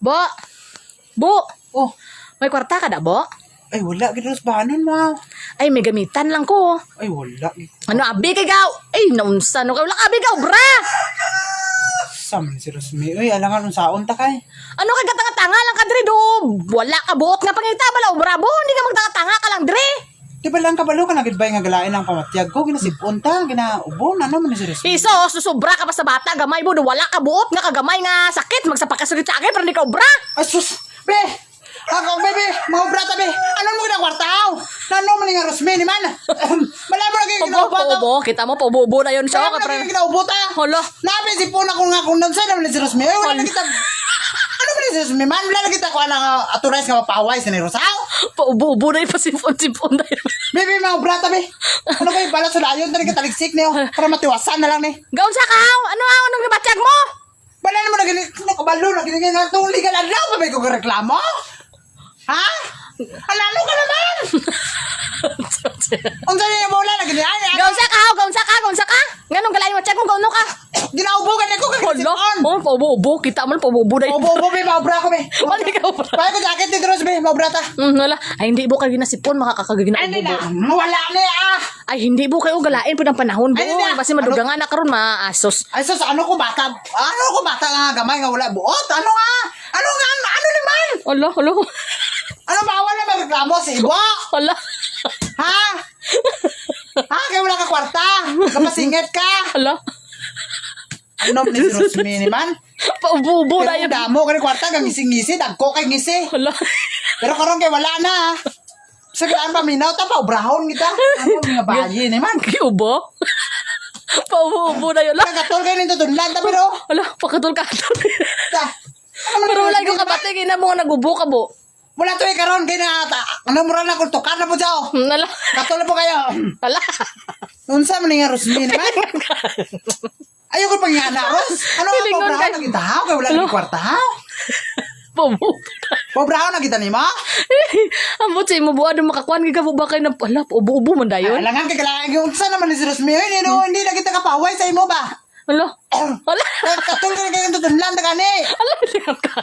Bo! Bo! Oh, May kwarta ka da, Bo? ay wala gid sa bahanon ma. Ay, may gamitan lang ko. Ay wala gid. Ano, abi kay gaw? Ay, naunsa no ka? Wala abi gaw, bra! Sam si Rosmi. Uy, alangan unsaon ta kay. Ano kay katanga-tanga lang ka, Dre, do? Wala ka buot nga pangita, bala, bra, Bo? Hindi ka magtanga-tanga ka lang, Dre. Di ba lang kabalo ka nagid bay nga galain ang pamatyag ko ginasipon ta ginaubo na naman ni si Rosmi. Iso, susubra ka pa sa bata, gamay mo, do wala ka buot nga kagamay nga sakit, magsapakasulit sa akin, pero hindi ka obra. Ay sus, be. Ako bebe, mga brata be. Ano mo ginakwartaw? Nano man nga Rosmi ni man. Malay mo lagi ginaubo ta. Obo, kita mo, paubo na yun siya. Malay mo lagi ginaubo ta. Hala. Nabi si puna ko nga kung nansa naman ni si Rosmi. Ay wala na kita. Ano ba ni si Rosmi man? Wala na kita ko ang authorize nga mapaway sa ni Rosaw. Paubo na yun, pasipon-sipon na yun. Bebe, mga brata be. Ano kayo bala sa layon? Tari ka taligsik niyo. Para matiwasan na lang ni. Gawin sa kaw, anong nabatyag mo? Wala naman na ganyan. Nakabalo na ganyan nga itong legal adlaw. Pabay ko reklamo. Ha? Alalo ka naman! Ang sa'yo yung bola na ganyan. Gawin sa ka. Nga nung galayin mo, check mo, gawin ka. Ginaubugan ako Hala, kagisipon. paubo, kita mo, paubo na yun. Obo, be, maubra ko, be. Wala ka obra. Paya ko jacket ni Dros, be, maubra ta. Wala. Ay, hindi po kayo ginasipon, makakagagina Ay, hindi na. ubo. Wala na, ah. Ay, hindi po kayo galain po ng panahon, bo. Ay, hindi na. Basta madugangan na karon maasos. Ay, sus, ano ko bata? Ano ko bata nga gamay nga wala buot? Ano nga? Ano nga? Ano naman? Hala. Ano bawal na magreklamo sa ibo? Hala. Ha? Ha? Kaya wala ka kwarta? Kapasingit ka? Hala. Ano ni si Rosmi ni man? Paubo na Pero yun. damo ka ni kwarta, kang ngisi-ngisi, dagko kay ngisi. Hala. Pero karon kay wala na. Sa gaan pa minaw ta pa obrahon kita. Ano nga bayi ni man? Kiubo. Paubo na yun. Hala. Kagatol kay nito dunlan ta pero. Hala, pakatol-katol. Ta. Ano Pero wala ko ka kabate, gina mo nga nagubo ka, bo. wala to karon kay na ano mura na kung tukar na po jaw. Hala. Katol na po kayo. Hala. Unsa man nga Rosmi ni man? Ayoko pang yana Ros. Ano ang Pilingon pobrahon kay- na kita kay wala Alo. ni kwarta. Paubo. Pobrahon na kita ni ma. Ambot sa imo buwan makakuan gi ka ba kay na hala, paubo man dayon. Alangan kay kailangan yung unsa naman ni si Rosmi. Hindi na kita kapaway sa imo ba? Hala. Hala. Katol ka kayo dunlan ta gani. Hala, liyan ka.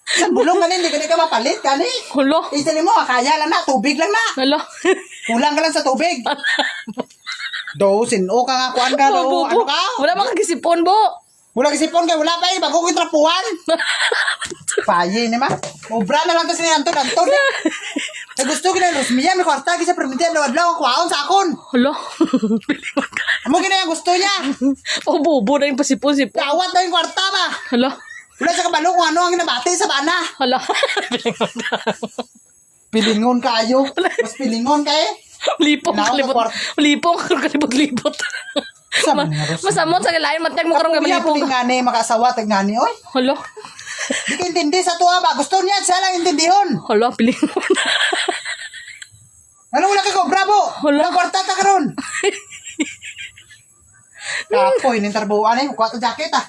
Sa bulong gani hindi ka mapalit gani. Hala. Isali mo kaya lang na tubig lang na. Hala. Kulang ka lang sa tubig. Do, sino ka nga kuan ka do. Paubo. Ano ka? Wala makagisipon, bo. Wala kisipon kay wala pa eh. Bago ko trapuan. Paye ni ma. Obra na lang to si Anton. Sa gusto ko na Rosmia. May kwarta kasi permitian lawan-lawan ang kwaon sa akon. Hala. Amo gina yung gusto niya. Paubo na yung pasipon-sipon. Kawat na yung kwarta ba. Hala. Wala sa kabalo kung ano ang ginabati sa bana. Hala. Pilingon kayo. Mas pilingon kay. Lipong Naon ka kalibot. kwarta. Lipong kalibot-libot. Sama nga Ros. Masamot sa lain matag mo karong Kuya po gamalipong. nga ni makasawa tag nga ni oy. Hala. Di ka intindi sa tuwa ba? Gusto niya siya lang intindihon. Hala, piling mo na. Ano wala ka ko? Bravo! Wala. Wala kwarta ta karon. Kapoy, nintarbuan eh. Kuha to jacket ah.